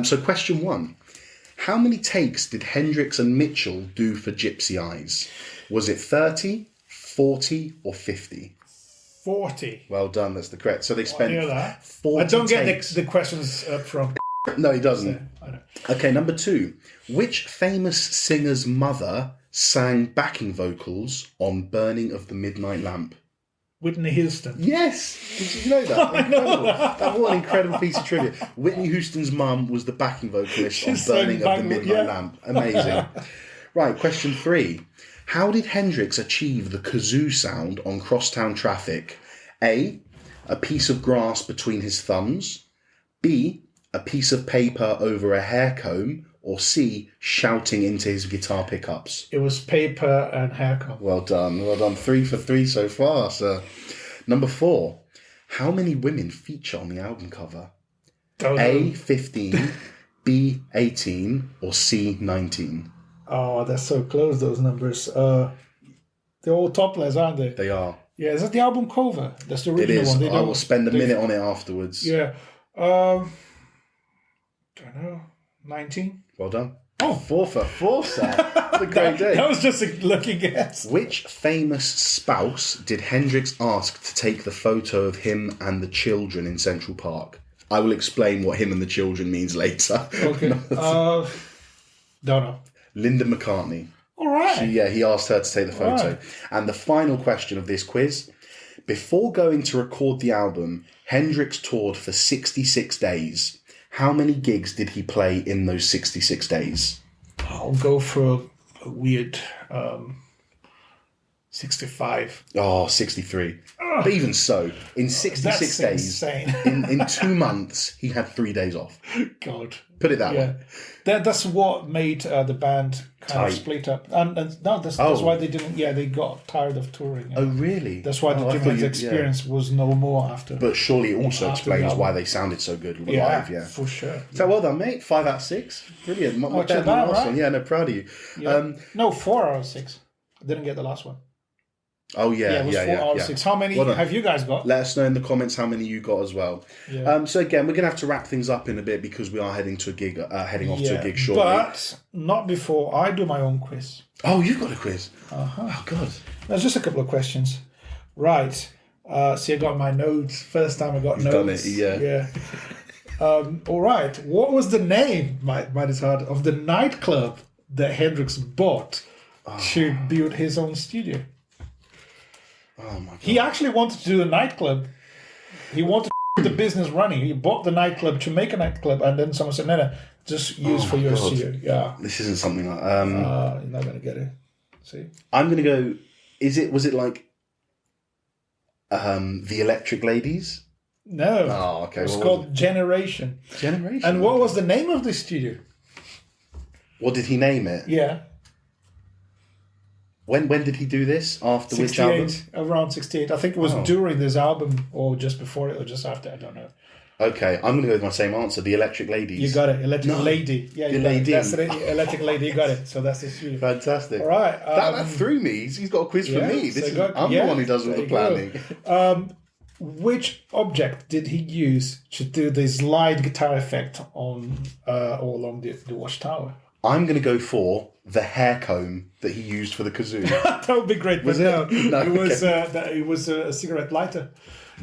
So question 1. How many takes did Hendrix and Mitchell do for Gypsy Eyes? Was it 30, 40 or 50? 40. Well done, that's the correct. So they spent 40 I don't takes. get the questions up front. No, he doesn't. I know. Okay, number 2. Which famous singer's mother sang backing vocals on Burning of the Midnight Lamp? Whitney Houston. Yes! Did you know that? Incredible. What an incredible piece of trivia. Whitney Houston's mum was the backing vocalist on Burning of the Midnight Lamp. Amazing. Right, question 3. How did Hendrix achieve the kazoo sound on Crosstown Traffic? A piece of grass between his thumbs. B, a piece of paper over a hair comb. Or C, shouting into his guitar pickups? It was paper and hair comb. Well done. 3 for 3 so far, sir. Number 4. How many women feature on the album cover? A, 15, B, 18, or C, 19? Oh, they're so close, those numbers. They're all topless, aren't they? They are. Yeah, is that the album cover? That's the original one. It is. I will spend a minute on it afterwards. Yeah. Don't know. 19? Well done. Oh, 4 for 4, sir. What a great day. That was just a lucky guess. Which famous spouse did Hendrix ask to take the photo of him and the children in Central Park? I will explain what him and the children means later. Okay. Don't know. Linda McCartney. All right. He asked her to take the photo. Right. And the final question of this quiz. Before going to record the album, Hendrix toured for 66 days. How many gigs did he play in those 66 days? I'll go for a weird 65. Oh, 63. But even so, in 66 days, insane. in 2 months, he had 3 days off. God. Put it that way. That's what made the band kind of split up. And no, that's why they didn't. Yeah, they got tired of touring. Oh, really? That's why the Jimi Hendrix experience was no more after. But surely it also explains why they sounded so good live. Yeah, for sure. So well done, mate. 5 out of 6. Brilliant. Much better than the last one. Yeah, no, proud of you. Yeah. No, 4 out of 6. I didn't get the last one. Oh, yeah. It was 4 out of 6. How many have you guys got? Let us know in the comments how many you got as well. Yeah. So again, we're going to have to wrap things up in a bit because we are heading to a gig, to a gig shortly. But not before I do my own quiz. Oh, you've got a quiz? Oh, God. There's just a couple of questions. Right. See, I got my notes. First time I got You've notes. Done it, yeah. All right. What was the name, might is hard, of the nightclub that Hendrix bought to build his own studio? Oh my God. He actually wanted to do a nightclub. He wanted to keep the business running. He bought the nightclub to make a nightclub, and then someone said, no, just use for your studio. Yeah. This isn't something like... you're not going to get it. See? I'm going to go... Was it like the Electric Ladies? No. Oh, okay. It's called Generation. Generation? And what was the name of the studio? What did he name it? Yeah. When did he do this? After 68, which album? Around 68. I think it was during this album or just before it or just after. I don't know. Okay, I'm going to go with my same answer. The Electric Ladies. You got it. Electric Lady. Yeah, the Lady. That's it. Electric Lady. You got it. So that's the studio. Fantastic. All right. That threw me. He's got a quiz for me. I'm the one who does all the planning. Which object did he use to do the slide guitar effect on all along the Watchtower? I'm going to go for the hair comb that he used for the kazoo. That would be great. Was it? No, it was a cigarette lighter.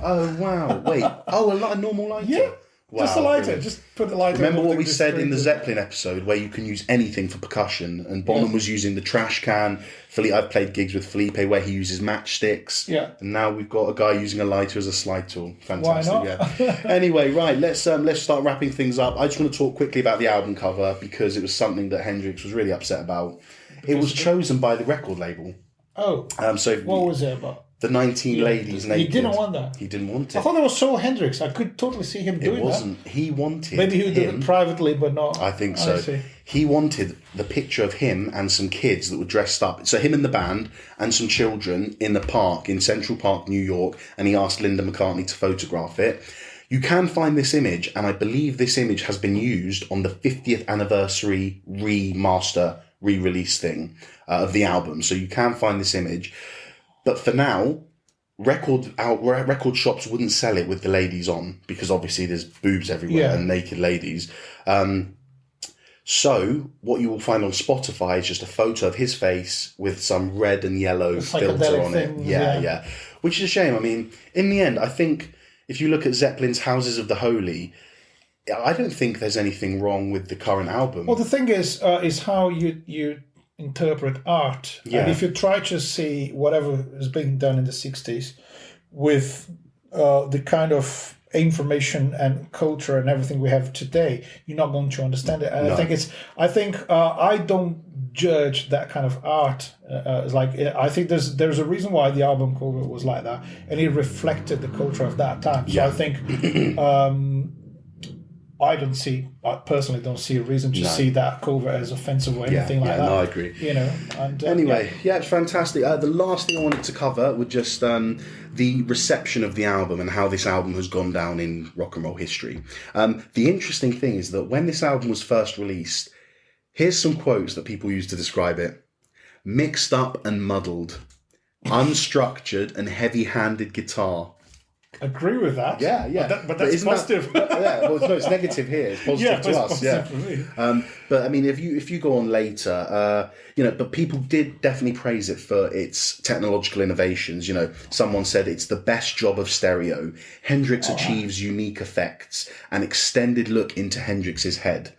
Oh, wow. Wait. A normal lighter? Yeah. Wow, just a lighter. Brilliant. Just put the lighter. Remember what we said in the Zeppelin episode where you can use anything for percussion, and Bonham was using the trash can. I've played gigs with Felipe where he uses matchsticks. Yeah. And now we've got a guy using a lighter as a slide tool. Fantastic. Why not? Yeah. Anyway, right, let's start wrapping things up. I just want to talk quickly about the album cover because it was something that Hendrix was really upset about. It was chosen by the record label. Oh. So what was it about? The 19 ladies naked. He didn't want that. He didn't want it. I thought it was so Hendrix. I could totally see him doing that. It wasn't. He wanted Maybe he did it privately, but not... I think so. He wanted the picture of him and some kids that were dressed up. So him and the band and some children in the park, in Central Park, New York, and he asked Linda McCartney to photograph it. You can find this image, and I believe this image has been used on the 50th anniversary re-release thing of the album. So you can find this image. But for now, record shops wouldn't sell it with the ladies on because obviously there's boobs everywhere and naked ladies. So what you will find on Spotify is just a photo of his face with some red and yellow filter on it. Yeah. Which is a shame. I mean, in the end, I think if you look at Zeppelin's Houses of the Holy, I don't think there's anything wrong with the current album. Well, the thing is how you interpret art. Yeah. And if you try to see whatever is being done in the 60s with the kind of information and culture and everything we have today, you're not going to understand it. And No. I think I don't judge that kind of art. I think there's a reason why the album cover was like that, and it reflected the culture of that time. So I think I personally don't see a reason to see that cover as offensive or anything like that. No, I agree. You know. And anyway, it's fantastic. The last thing I wanted to cover was just the reception of the album and how this album has gone down in rock and roll history. The interesting thing is that when this album was first released, here's some quotes that people used to describe it: mixed up and muddled, unstructured and heavy-handed guitar. Agree with that. Yeah. But that's positive. It's negative here. It's positive to us. Positive for me. But I mean, if you go on later, but people did definitely praise it for its technological innovations. You know, someone said it's the best job of stereo. Hendrix achieves unique effects, an extended look into Hendrix's head,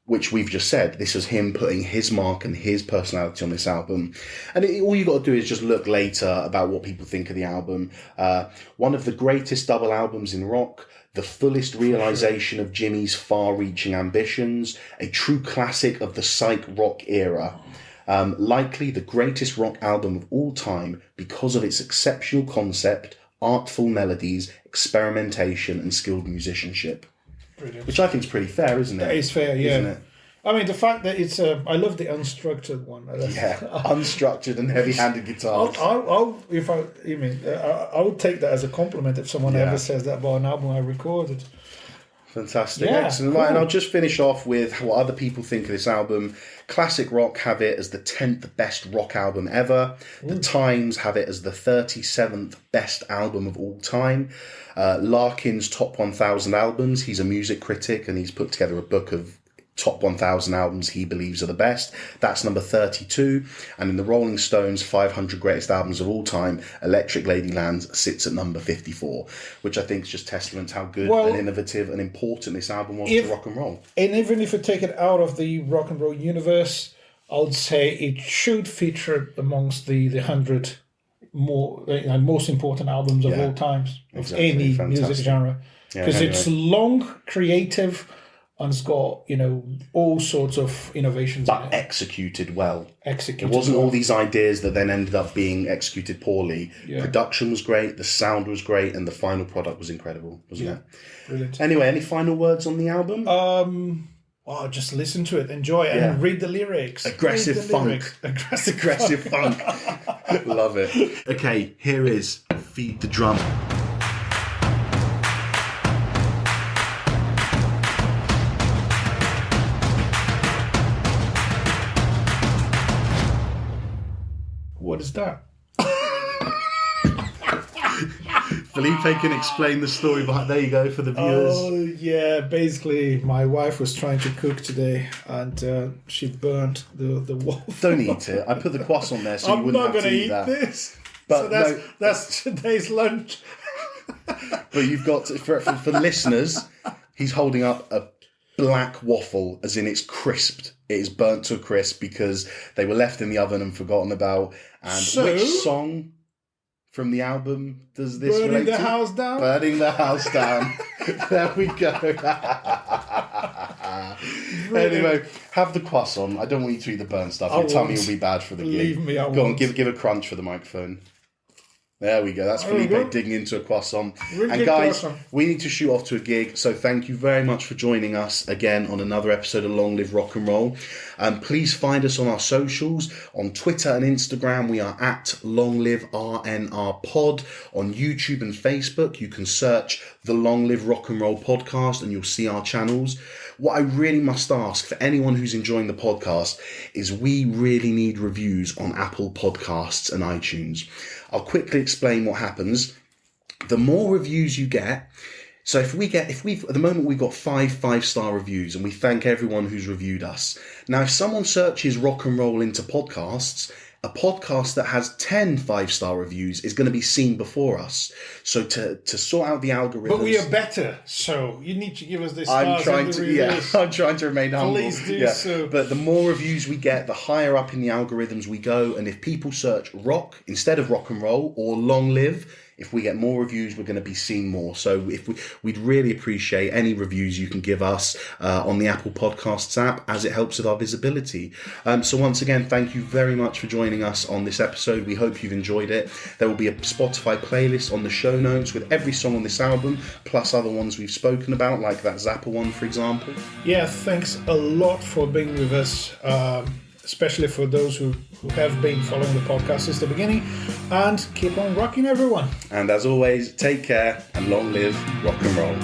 which we've just said. This was him putting his mark and his personality on this album. And all you got to do is just look later about what people think of the album. One of the greatest double albums in rock, the fullest realization of Jimmy's far-reaching ambitions, a true classic of the psych rock era. Likely the greatest rock album of all time because of its exceptional concept, artful melodies, experimentation, and skilled musicianship. Brilliant. Which I think is pretty fair, isn't it? That is fair, yeah. Isn't it? I mean, the fact that it's I love the unstructured one. Yeah, unstructured and heavy-handed guitars. I would take that as a compliment if someone ever says that about an album I recorded. Fantastic, yeah, excellent. Cool. Right, and I'll just finish off with what other people think of this album. Classic Rock have it as the 10th best rock album ever. The Times have it as the 37th best album of all time. Larkin's Top 1000 Albums. He's a music critic and he's put together a book of top 1000 albums he believes are the best. That's number 32. And in the Rolling Stones 500 greatest albums of all time, Electric Ladyland sits at number 54, which I think is just testament to how good and innovative and important this album was to rock and roll. And even if you take it out of the rock and roll universe, I would say it should feature amongst the 100 most important albums of all times of any music genre. Because it's long, creative, and it's got, all sorts of innovations but in it. Executed well. It wasn't all these ideas that then ended up being executed poorly. Yeah. Production was great, the sound was great, and the final product was incredible, wasn't it? Brilliant. Anyway, any final words on the album? Just listen to it, enjoy it, and read the lyrics. Aggressive funk. Aggressive funk. Love it. Okay, here is Feed the Drum. What is that? Felipe can explain the story behind. There you go for the viewers. Oh yeah, basically my wife was trying to cook today and she burnt the waffle. Don't eat it. I put the croissant there so you wouldn't have to eat that. I'm not going to eat this. But so that's today's lunch. But you've got for listeners, he's holding up a black waffle, as in it's crisped. It is burnt to a crisp because they were left in the oven and forgotten about. And which song from the album does this relate to? Burning the House Down? Burning the House Down. There we go. Anyway, have the croissant. I don't want you to eat the burnt stuff. Your tummy will be bad for the gig. Believe me, I Go on, give a crunch for the microphone. There we go. That's Felipe digging into a croissant. And guys, we need to shoot off to a gig. So thank you very much for joining us again on another episode of Long Live Rock and Roll. Please find us on our socials. On Twitter and Instagram, we are at longliveRNRpod. On YouTube and Facebook, you can search the Long Live Rock and Roll podcast and you'll see our channels. What I really must ask for anyone who's enjoying the podcast is we really need reviews on Apple Podcasts and iTunes. I'll quickly explain what happens. The more reviews you get, so at the moment we've got 5-star reviews and we thank everyone who's reviewed us. Now, if someone searches rock and roll into podcasts, a podcast that has 10 5-star reviews is going to be seen before us. So to sort out the algorithms... But we are better, so you need to give us the stars. I'm trying to remain humble. Please do so. But the more reviews we get, the higher up in the algorithms we go. And if people search rock instead of rock and roll or long live, if we get more reviews, we're going to be seen more. So we'd really appreciate any reviews you can give us on the Apple Podcasts app, as it helps with our visibility. So once again, thank you very much for joining us on this episode. We hope you've enjoyed it. There will be a Spotify playlist on the show notes with every song on this album, plus other ones we've spoken about, like that Zappa one, for example. Yeah, thanks a lot for being with us. Especially for those who have been following the podcast since the beginning. And keep on rocking, everyone. And as always, take care and long live rock and roll.